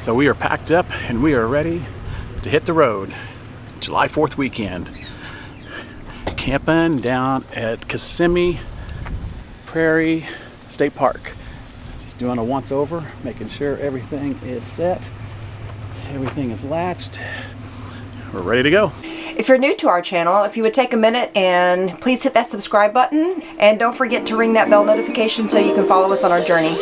So we are packed up and we are ready to hit the road. July 4th weekend. Camping down at Kissimmee Prairie State Park. Just doing a once over, making sure everything is set, everything is latched. We're ready to go. If you're new to our channel, if you would take a minute and please hit that subscribe button, and don't forget to ring that bell notification so you can follow us on our journey.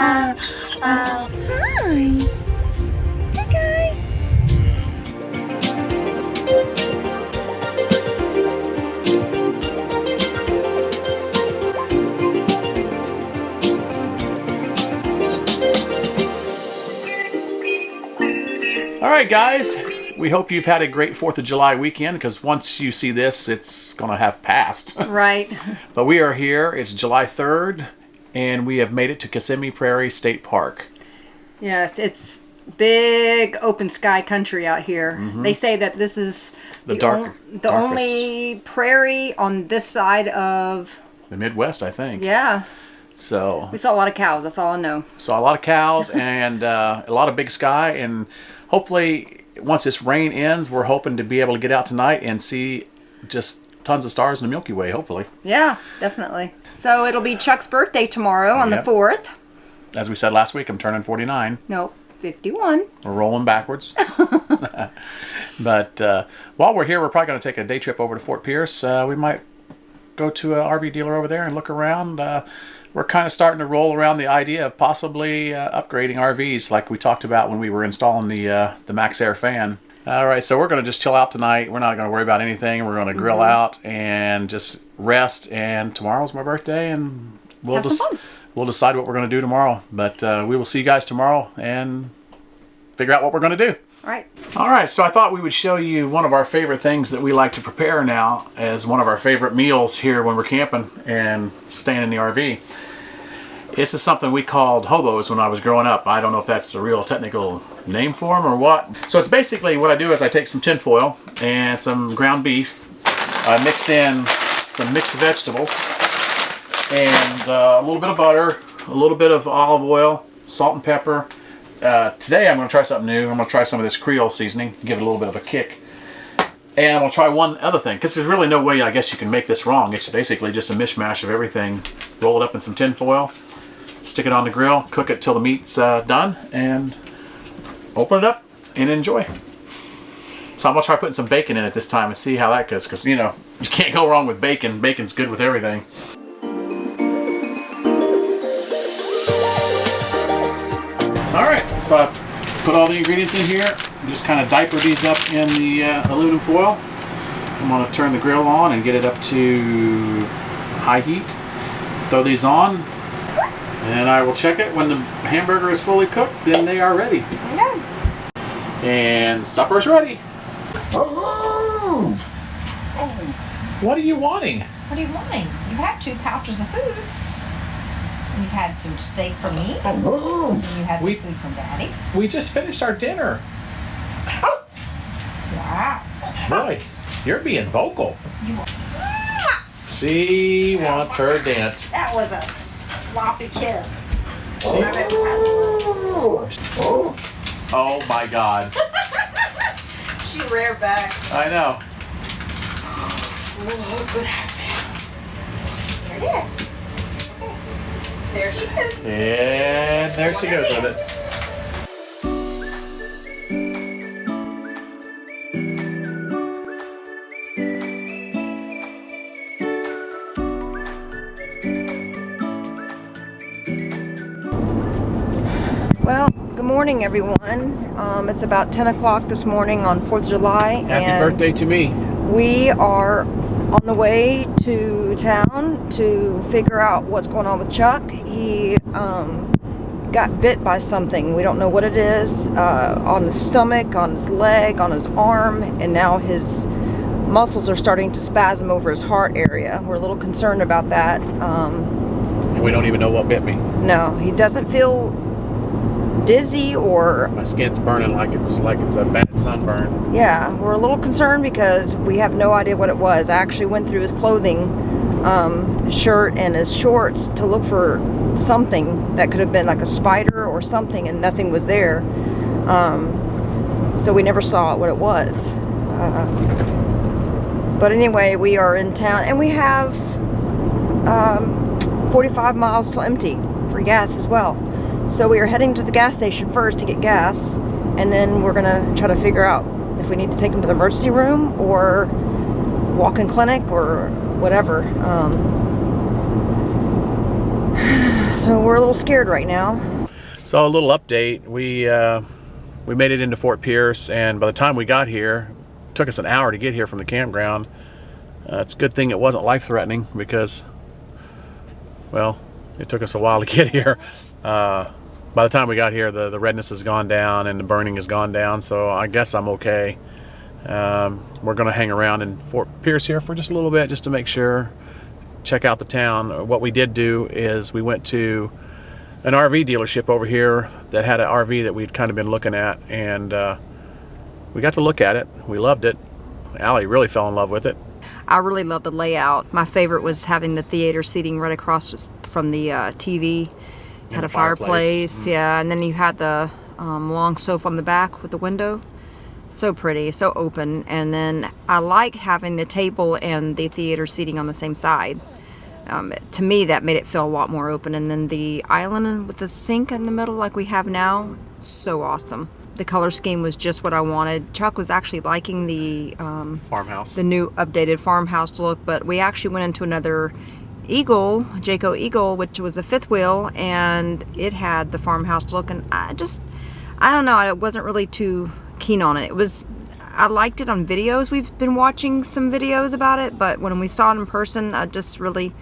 Hi. Hey, guy. All right, guys. We hope you've had a great 4th of July weekend, because once you see this, it's going to have passed. Right. But we are here. It's July 3rd, and we have made it to Kissimmee Prairie State Park. Yes, it's big open sky country out here. Mm-hmm. They say that this is the only prairie on this side of the Midwest, I think. Yeah. So we saw a lot of cows. That's all I know. Saw a lot of cows and a lot of big sky, and hopefully once this rain ends, we're hoping to be able to get out tonight and see just tons of stars in the Milky Way, hopefully. Yeah, definitely. So it'll be Chuck's birthday tomorrow on the 4th. As we said last week, I'm turning 49. No, 51. We're rolling backwards. But while we're here, we're probably going to take a day trip over to Fort Pierce. We might go to an RV dealer over there and look around. We're kind of starting to roll around the idea of possibly upgrading RVs like we talked about when we were installing the Max Air fan. All right, so we're going to just chill out tonight. We're not going to worry about anything. We're going to grill out and just rest. And tomorrow's my birthday, and we'll decide what we're going to do tomorrow. But we will see you guys tomorrow and figure out what we're going to do. All right, so I thought we would show you one of our favorite things that we like to prepare now as one of our favorite meals here when we're camping and staying in the RV. This is something we called hobos when I was growing up. I don't know if that's the real technical name for them or what. So it's basically what I do is I take some tin foil and some ground beef. I mix in some mixed vegetables and a little bit of butter, a little bit of olive oil, salt and pepper. Today I'm going to try something new. I'm going to try some of this Creole seasoning, give it a little bit of a kick. And I'm going to try one other thing, because there's really no way I guess you can make this wrong. It's basically just a mishmash of everything. Roll it up in some tin foil, stick it on the grill, cook it till the meat's done, and open it up and enjoy. So I'm going to try putting some bacon in it this time and see how that goes, because, you know, you can't go wrong with bacon. Bacon's good with everything. Alright, so I put all the ingredients in here. Just kind of diaper these up in the aluminum foil. I'm going to turn the grill on and get it up to high heat. Throw these on, and I will check it when the hamburger is fully cooked. Then they are ready. Okay. And supper's ready. What are you wanting? What are you wanting? You've had 2 pouches of food. You've had some steak from me. And you had some food from Daddy. We just finished our dinner. Wow. Boy, you're being vocal. You want... She wants her dent. That was a sloppy kiss. Oh my God. She reared back. I know. Oh, good happy. There it is. There she is. And there she goes with it. Well, good morning, everyone. It's about 10 o'clock this morning on 4th of July. Happy birthday to me. We are on the way to town to figure out what's going on with Chuck. He got bit by something. We don't know what it is. On his stomach, on his leg, on his arm, and now his muscles are starting to spasm over his heart area. We're a little concerned about that. And we don't even know what bit me. No, he doesn't feel dizzy or... My skin's burning like it's a bad sunburn. Yeah, we're a little concerned because we have no idea what it was. I actually went through his clothing, his shirt and his shorts to look for something that could have been like a spider or something, and nothing was there. So we never saw what it was. But anyway, we are in town, and we have 45 miles till empty for gas as well. So we are heading to the gas station first to get gas, and then we're gonna try to figure out if we need to take him to the emergency room or walk-in clinic or whatever. So we're a little scared right now. So a little update. We made it into Fort Pierce, and by the time we got here, it took us an hour to get here from the campground. It's a good thing it wasn't life-threatening because, well, it took us a while to get here. By the time we got here, the redness has gone down and the burning has gone down, so I guess I'm okay. We're going to hang around in Fort Pierce here for just a little bit just to make sure, check out the town. What we did do is we went to an RV dealership over here that had an RV that we'd kind of been looking at, and we got to look at it. We loved it. Allie really fell in love with it. I really love the layout. My favorite was having the theater seating right across from the TV. It had a fireplace, yeah, and then you had the long sofa on the back with the window. So pretty, so open. And then I like having the table and the theater seating on the same side. To me, that made it feel a lot more open. And then the island with the sink in the middle like we have now, so awesome. The color scheme was just what I wanted. Chuck was actually liking the farmhouse, the new updated farmhouse look, but we actually went into another Eagle, Jayco Eagle, which was a fifth wheel, and it had the farmhouse look, and I don't know, I wasn't really too keen on it. I liked it on videos. We've been watching some videos about it, but when we saw it in person, I just really...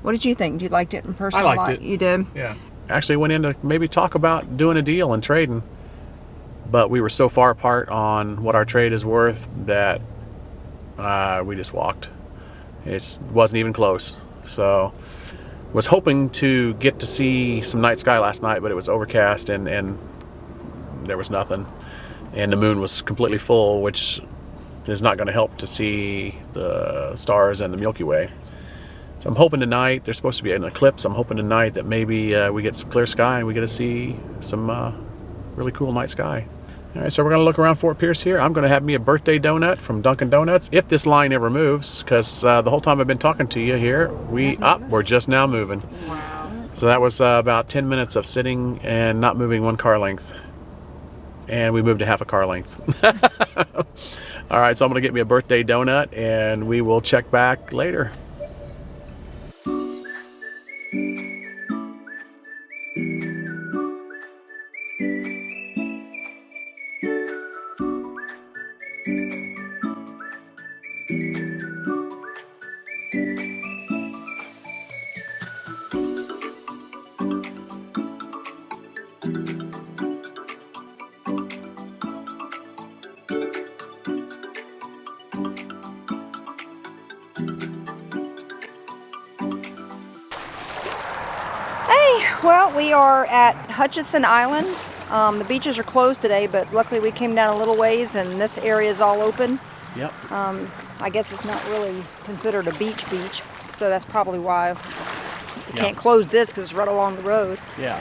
What did you think? You liked it in person? I liked it. You did? Yeah. Actually went in to maybe talk about doing a deal and trading, but we were so far apart on what our trade is worth that we just walked. It wasn't even close. So was hoping to get to see some night sky last night, but it was overcast and there was nothing. And the moon was completely full, which is not going to help to see the stars and the Milky Way. So I'm hoping tonight, there's supposed to be an eclipse, I'm hoping tonight that maybe we get some clear sky and we get to see some really cool night sky. All right, so we're going to look around Fort Pierce here. I'm going to have me a birthday donut from Dunkin' Donuts, if this line ever moves, because the whole time I've been talking to you here, we're just now moving. Wow. So that was about 10 minutes of sitting and not moving one car length. And we moved to half a car length. All right, so I'm going to get me a birthday donut, and we will check back later. Well, we are at Hutchinson Island. The beaches are closed today, but luckily we came down a little ways and this area is all open. Yep. I guess it's not really considered a beach, so that's probably why we can't close this because it's right along the road. Yeah.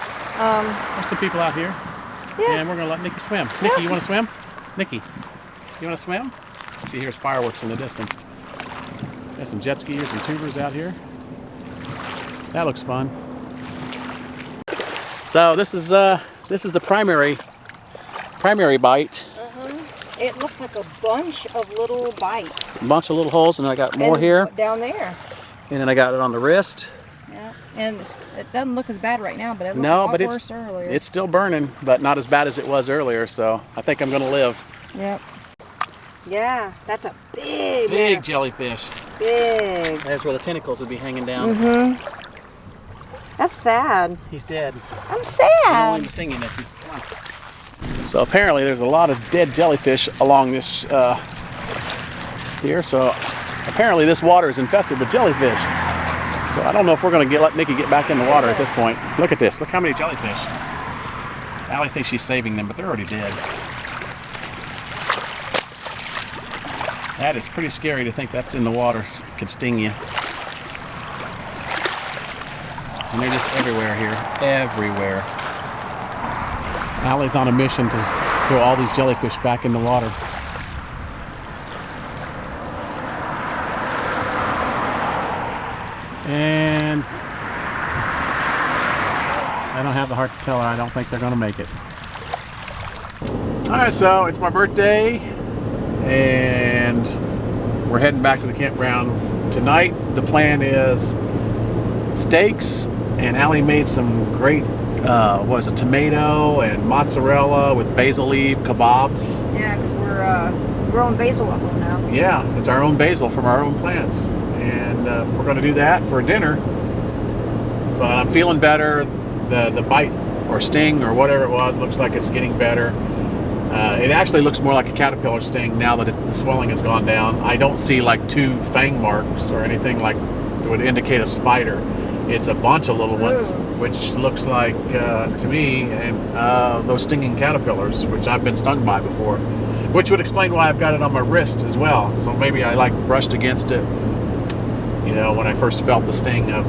There's some people out here. Yeah. And we're going to let Nikki swim. Nikki, you want to swim? Nikki, you want to swim? See, here's fireworks in the distance. There's some jet skiers and tubers out here. That looks fun. So this is the primary bite. It looks like a bunch of little bites. A bunch of little holes, and I got more here. Down there. And then I got it on the wrist. Yeah, and it doesn't look as bad right now, but it looked a lot worse earlier. It's still burning, but not as bad as it was earlier. So I think I'm going to live. Yep. Yeah, that's a big jellyfish. Big. That's where the tentacles would be hanging down. Mm-hmm. That's sad. He's dead. I'm sad. I don't want him to sting you, Nikki. Come on. So apparently there's a lot of dead jellyfish along this here. So apparently this water is infested with jellyfish. So I don't know if we're going to let Nikki get back in the water at this point. Look at this. Look how many jellyfish. Allie thinks she's saving them, but they're already dead. That is pretty scary to think that's in the water. It could sting you. And they're just everywhere here. Everywhere. Allie's on a mission to throw all these jellyfish back in the water. And I don't have the heart to tell her I don't think they're going to make it. Alright, so it's my birthday and we're heading back to the campground tonight. The plan is steaks, and Allie made some great tomato and mozzarella with basil leaf kebabs. Yeah, because we're growing basil at home now. Yeah, it's our own basil from our own plants. And we're going to do that for dinner. But I'm feeling better. The bite or sting or whatever it was looks like it's getting better. It actually looks more like a caterpillar sting now that the swelling has gone down. I don't see like 2 fang marks or anything like that would indicate a spider. It's a bunch of little ones, which looks like, to me, and those stinging caterpillars, which I've been stung by before. Which would explain why I've got it on my wrist as well. So maybe I like brushed against it, you know, when I first felt the sting of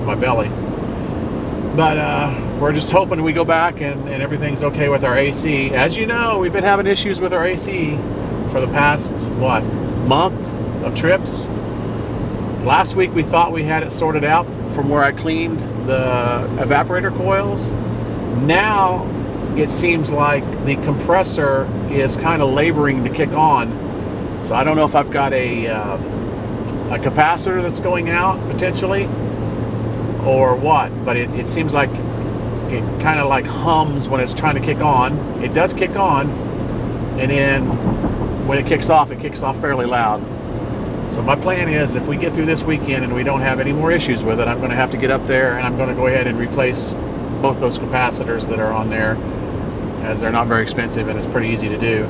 my belly. But we're just hoping we go back and everything's okay with our AC. As you know, we've been having issues with our AC for the past, month of trips. Last week we thought we had it sorted out from where I cleaned the evaporator coils. Now it seems like the compressor is kind of laboring to kick on. So I don't know if I've got a capacitor that's going out potentially or what, but it seems like it kind of like hums when it's trying to kick on. It does kick on, and then when it kicks off fairly loud. So my plan is, if we get through this weekend and we don't have any more issues with it, I'm going to have to get up there and I'm going to go ahead and replace both those capacitors that are on there, as they're not very expensive and it's pretty easy to do.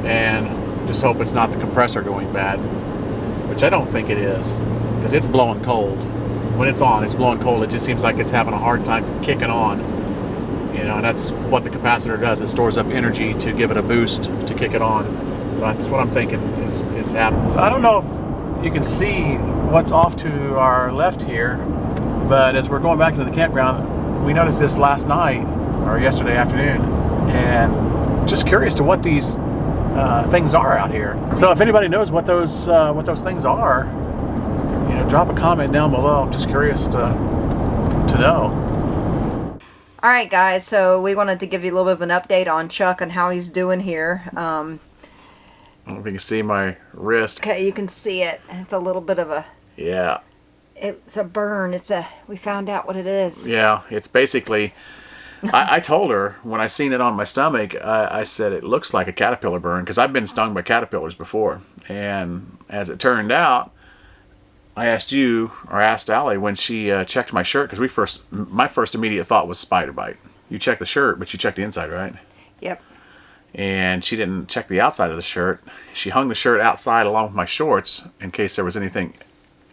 And just hope it's not the compressor going bad, which I don't think it is, because it's blowing cold. When it's on, it's blowing cold. It just seems like it's having a hard time kicking on. You know, and that's what the capacitor does. It stores up energy to give it a boost to kick it on. So that's what I'm thinking is happening. So I don't know if you can see what's off to our left here, but as we're going back to the campground, we noticed this last night or yesterday afternoon, and just curious to what these things are out here. So if anybody knows what those things are, you know, drop a comment down below. I'm just curious to know. All right, guys. So we wanted to give you a little bit of an update on Chuck and how he's doing here. I don't know if you can see my wrist. Okay, you can see it. It's a little bit of a... Yeah. It's a burn. We found out what it is. Yeah, it's basically... I told her when I seen it on my stomach, I said it looks like a caterpillar burn, because I've been stung by caterpillars before. And as it turned out, I asked Allie when she checked my shirt, because my first immediate thought was spider bite. You checked the shirt, but you checked the inside, right? Yep. And she didn't check the outside of the shirt. She hung the shirt outside along with my shorts in case there was anything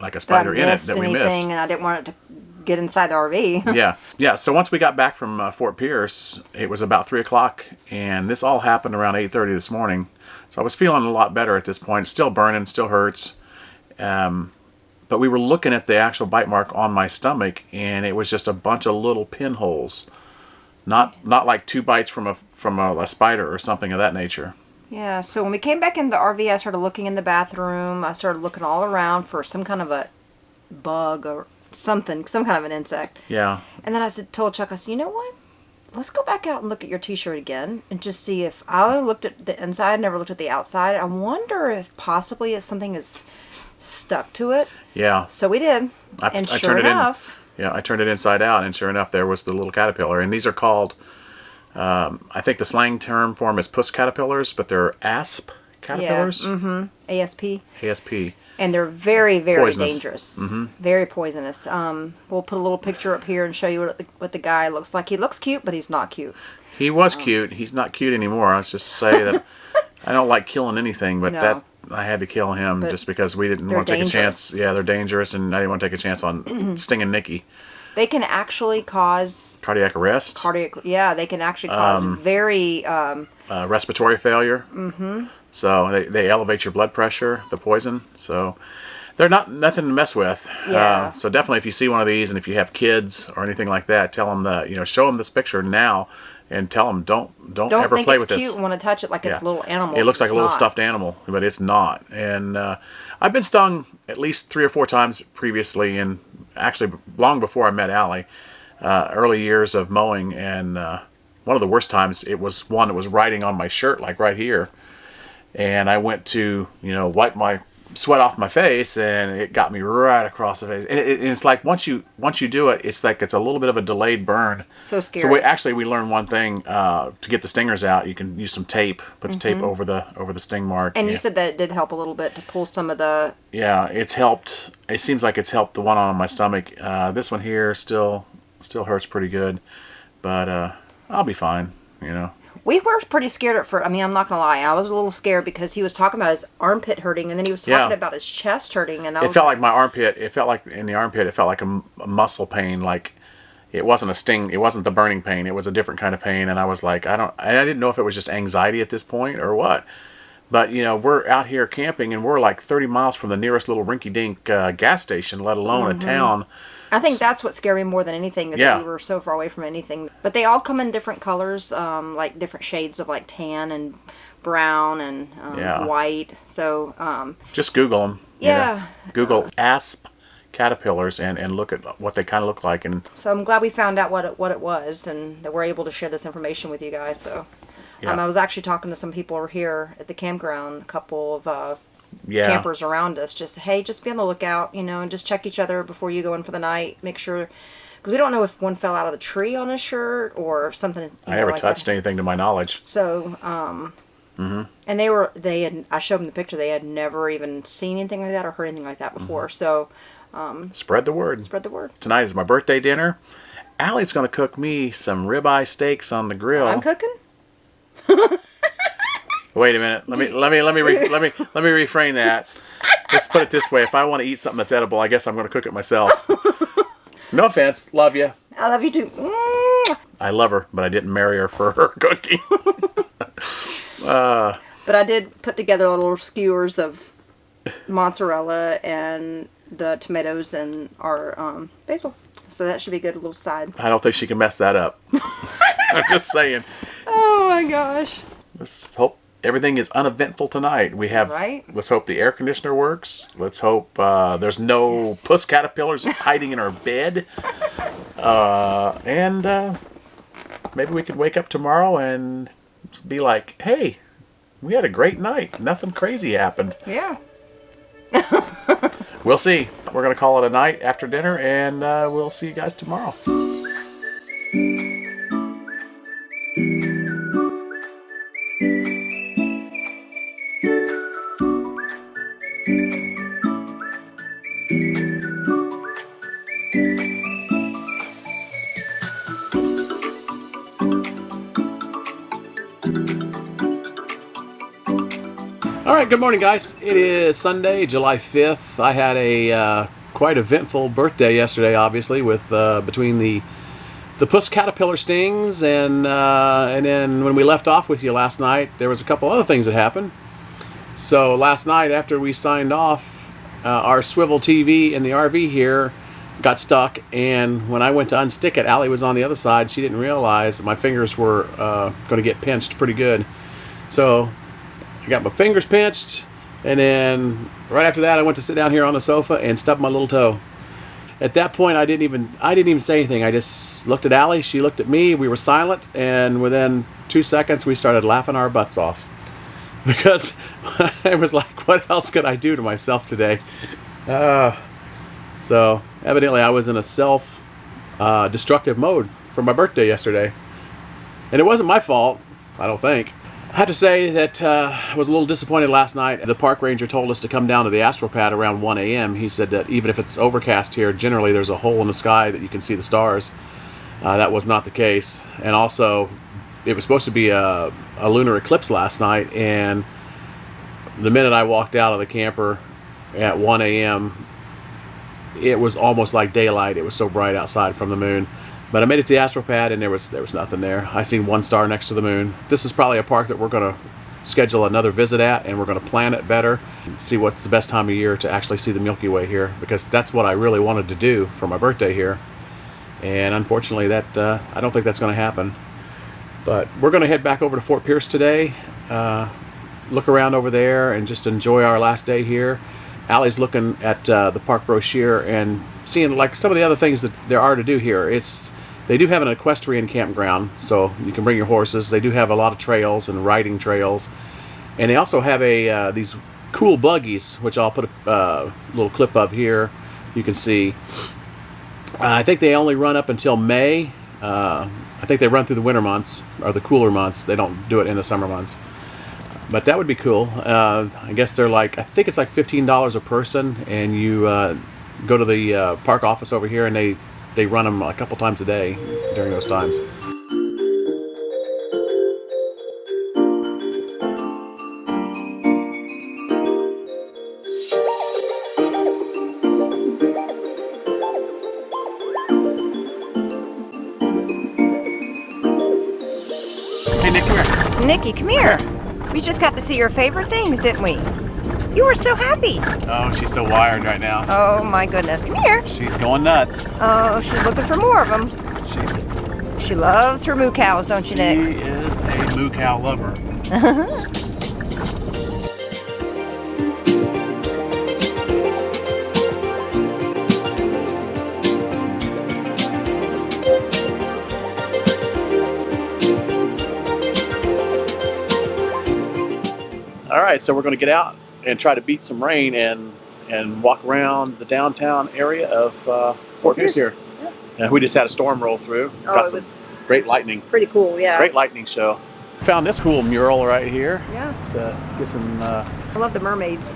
like a spider in it that we missed. And I didn't want it to get inside the RV. Yeah. So once we got back from Fort Pierce, it was about 3 o'clock, and this all happened around 8:30 this morning. So I was feeling a lot better at this point. It's still burning, still hurts. But we were looking at the actual bite mark on my stomach, and it was just a bunch of little pinholes. Not like 2 bites from a spider or something of that nature. Yeah, so when we came back in the RV, I started looking in the bathroom. I started looking all around for some kind of a bug or something, some kind of an insect. Yeah. And then I told Chuck, I said, you know what? Let's go back out and look at your t-shirt again and just see if... I only looked at the inside, never looked at the outside. I wonder if possibly something is stuck to it. Yeah. So we did. And sure enough... Yeah, I turned it inside out, and sure enough, there was the little caterpillar. And these are called, I think the slang term for them is Puss Caterpillars, but they're Asp caterpillars. Yeah, mm-hmm. ASP. ASP. And they're very, very Poisonous. dangerous. Mm-hmm. Very poisonous. We'll put a little picture up here and show you what the guy looks like. He looks cute, but he's not cute. He was cute. He's not cute anymore. I was just say that I don't like killing anything, but No. to kill him But just because we didn't they're want to take a dangerous. chance. Yeah, they're dangerous, and I didn't want to take a chance on stinging Nikki. They can actually cause Cardiac arrest, yeah, they can actually cause very respiratory failure. So they elevate your blood pressure, the poison. So they're nothing to mess with. Yeah. So definitely, if you see one of these, and if you have kids or anything like that, tell them show them this picture now, and tell them don't ever think play it's with cute this. and want to touch it like it's a little animal. It looks like It's a little not. stuffed animal, but it's not. And I've been stung at least 3 or 4 times previously, and actually long before I met Allie, early years of mowing. And one of the worst times, it was one that was riding on my shirt, like right here. And I went to wipe my sweat off my face, and it got me right across the face. And it's like once you do it, it's like it's a little bit of a delayed burn. So scary. So we learned one thing to get the stingers out. You can use some tape, put the tape over the sting mark. And you said that it did help a little bit to pull some of the. Yeah, it's helped. It seems like it's helped the one on my stomach. This one here still hurts pretty good, but I'll be fine. We were pretty scared at first. I mean, I'm not gonna lie. I was a little scared because he was talking about his armpit hurting, and then he was talking about his chest hurting, and It felt like my armpit. It felt like in the armpit. It felt like a muscle pain. Like it wasn't a sting. It wasn't the burning pain. It was a different kind of pain. And I was like, I didn't know if it was just anxiety at this point or what. But we're out here camping, and we're like 30 miles from the nearest little rinky-dink gas station, let alone a town. I think that's what scared me more than anything is that we were so far away from anything. But they all come in different colors, like different shades of like tan and brown and white. So just Google them. Yeah. Google asp caterpillars and look at what they kind of look like. And so I'm glad we found out what it was, and that we're able to share this information with you guys. So I was actually talking to some people over here at the campground, a couple of campers around us, just be on the lookout, and just check each other before you go in for the night. Make sure, because we don't know if one fell out of the tree on his shirt or something. I never touched anything to my knowledge. So, and I showed them the picture. They had never even seen anything like that or heard anything like that before. So, spread the word. Spread the word. Tonight is my birthday dinner. Allie's going to cook me some ribeye steaks on the grill. I'm cooking. Wait a minute. Let me reframe that. Let's put it this way: if I want to eat something that's edible, I guess I'm going to cook it myself. No offense, love you. I love you too. I love her, but I didn't marry her for her cooking. But I did put together little skewers of mozzarella and the tomatoes and our basil. So that should be a good little side. I don't think she can mess that up. I'm just saying. Oh my gosh. Let's hope everything is uneventful tonight. Let's hope the air conditioner works. Let's hope there's no puss caterpillars hiding in our bed. And maybe we could wake up tomorrow and be like, hey, we had a great night. Nothing crazy happened. Yeah. We'll see. We're going to call it a night after dinner, and we'll see you guys tomorrow. All right, good morning, guys. It is Sunday, July 5th. I had a quite eventful birthday yesterday, obviously, with between the Puss Caterpillar stings and then when we left off with you last night, there was a couple other things that happened. So last night, after we signed off, our swivel TV in the RV here got stuck, and when I went to unstick it, Allie was on the other side. She didn't realize my fingers were going to get pinched pretty good. So I got my fingers pinched, and then right after that I went to sit down here on the sofa and stubbed my little toe. At that point I didn't even say anything. I just looked at Allie, she looked at me, we were silent, and within 2 seconds we started laughing our butts off. Because I was like, what else could I do to myself today? So evidently I was in a self-destructive mode for my birthday yesterday. And it wasn't my fault, I don't think. I have to say that I was a little disappointed last night. The park ranger told us to come down to the astropad around 1 a.m. He said that even if it's overcast here, generally there's a hole in the sky that you can see the stars. That was not the case. And also, it was supposed to be a lunar eclipse last night, and the minute I walked out of the camper at 1 a.m., it was almost like daylight. It was so bright outside from the moon. But I made it to the astropad, and there was nothing there. I seen one star next to the moon. This is probably a park that we're going to schedule another visit at, and we're going to plan it better, see what's the best time of year to actually see the Milky Way here, because that's what I really wanted to do for my birthday here. And unfortunately, that I don't think that's going to happen. But we're going to head back over to Fort Pierce today, look around over there, and just enjoy our last day here. Allie's looking at the park brochure and seeing like some of the other things that there are to do here. They do have an equestrian campground, so you can bring your horses. They do have a lot of trails and riding trails, and they also have these cool buggies, which I'll put a little clip of here. You can see. I think they only run up until May. I think they run through the winter months or the cooler months. They don't do it in the summer months. But that would be cool. I guess they're like, I think it's like $15 a person, and you go to the park office over here, and they run them a couple times a day during those times. Hey, Nick, come here. Nikki, come here. We just got to see your favorite things, didn't we? You were so happy. Oh, she's so wired right now. Oh my goodness. Come here. She's going nuts. Oh, she's looking for more of them. She loves her moo cows, don't you, Nick? She is a moo cow lover. All right, so we're going to get out and try to beat some rain and walk around the downtown area of Fort Pierce here. Yeah. We just had a storm roll through. Oh, Got it some was great lightning. pretty cool, yeah. Great lightning show. Found this cool mural right here. Yeah. To get some. I love the mermaids.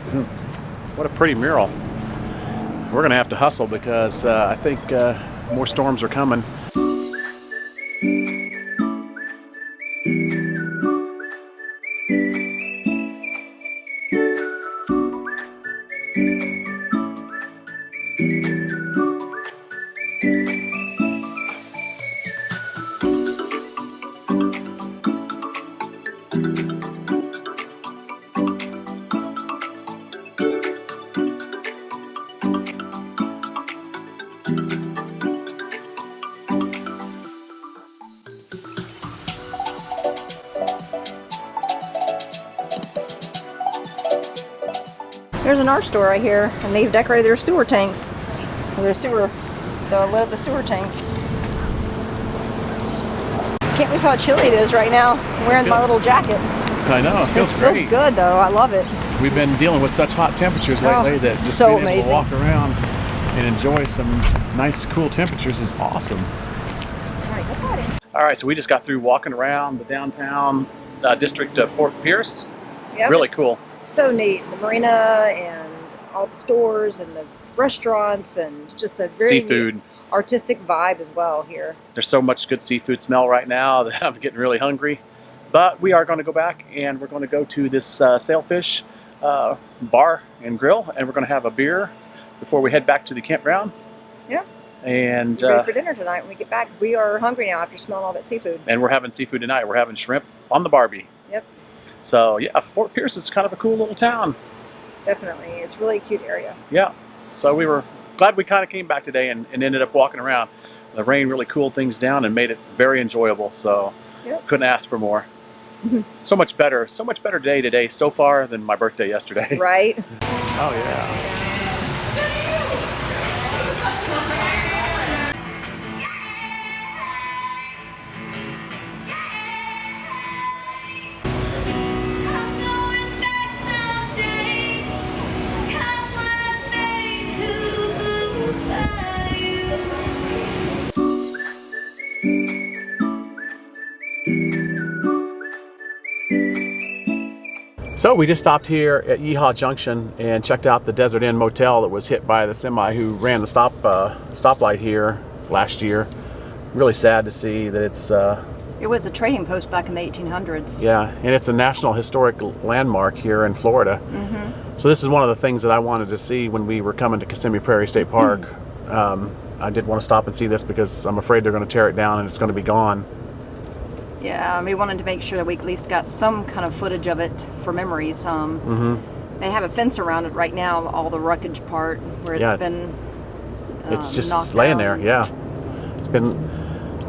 What a pretty mural. We're going to have to hustle because I think more storms are coming. There's an art store right here, and they've decorated their sewer tanks. Or the lid of the sewer tanks. Can't believe how chilly it is right now. I'm wearing my little jacket. I know, it feels great. Feels good though. I love it. We've been dealing with such hot temperatures lately that just so being able amazing. to walk around and enjoy some nice, cool temperatures is awesome. All right, go ahead. All right, so we just got through walking around the downtown district of Fort Pierce. Yeah, Really cool. So neat. The marina and all the stores and the restaurants and just a very Seafood. neat artistic vibe as well here. There's so much good seafood smell right now that I'm getting really hungry. But we are going to go back and we're going to go to this Sailfish bar and grill, and we're going to have a beer before we head back to the campground. Yeah. And We're ready for dinner tonight when we get back. We are hungry now after smelling all that seafood. and we're having seafood tonight. We're having shrimp on the Barbie. Yep. So yeah, Fort Pierce is kind of a cool little town. Definitely. It's really a cute area. Yeah. So we were glad we kind of came back today and ended up walking around. The rain really cooled things down and made it very enjoyable. So Yep. couldn't ask for more. So much better day today so far than my birthday yesterday. Right? Oh yeah. So we just stopped here at Yeehaw Junction and checked out the Desert Inn Motel that was hit by the semi who ran the stoplight here last year. Really sad to see that it's It was a trading post back in the 1800s. Yeah, and it's a National Historic Landmark here in Florida. So this is one of the things that I wanted to see when we were coming to Kissimmee Prairie State Park. I did want to stop and see this because I'm afraid they're going to tear it down and it's going to be gone. Yeah, we wanted to make sure that we at least got some kind of footage of it for memories. They have a fence around it right now, all the wreckage part where it's been it's just knocked laying down. there. Yeah, it's been.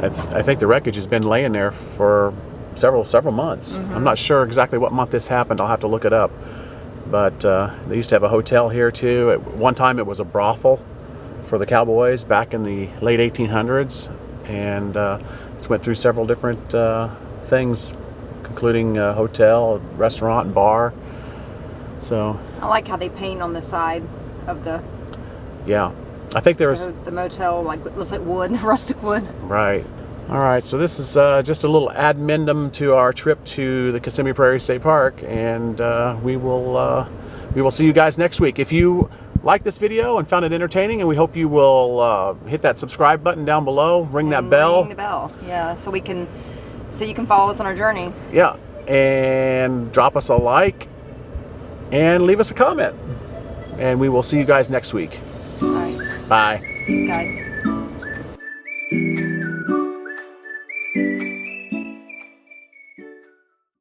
I think the wreckage has been laying there for several months. I'm not sure exactly what month this happened. I'll have to look it up. But they used to have a hotel here too. At one time, it was a brothel for the cowboys back in the late 1800s, and it's went through several different things, including a hotel, a restaurant, and bar. So I like how they paint on the side of the I think there was the motel, like it looks like wood, rustic wood. right. All right, so this is just a little addendum to our trip to the Kissimmee Prairie State Park, and we will see you guys next week. If you like this video and found it entertaining, and we hope you will hit that subscribe button down below, ring that bell. Ring the bell, yeah, so you can follow us on our journey. Yeah, and drop us a like and leave us a comment, and we will see you guys next week. All right, Bye. peace, guys.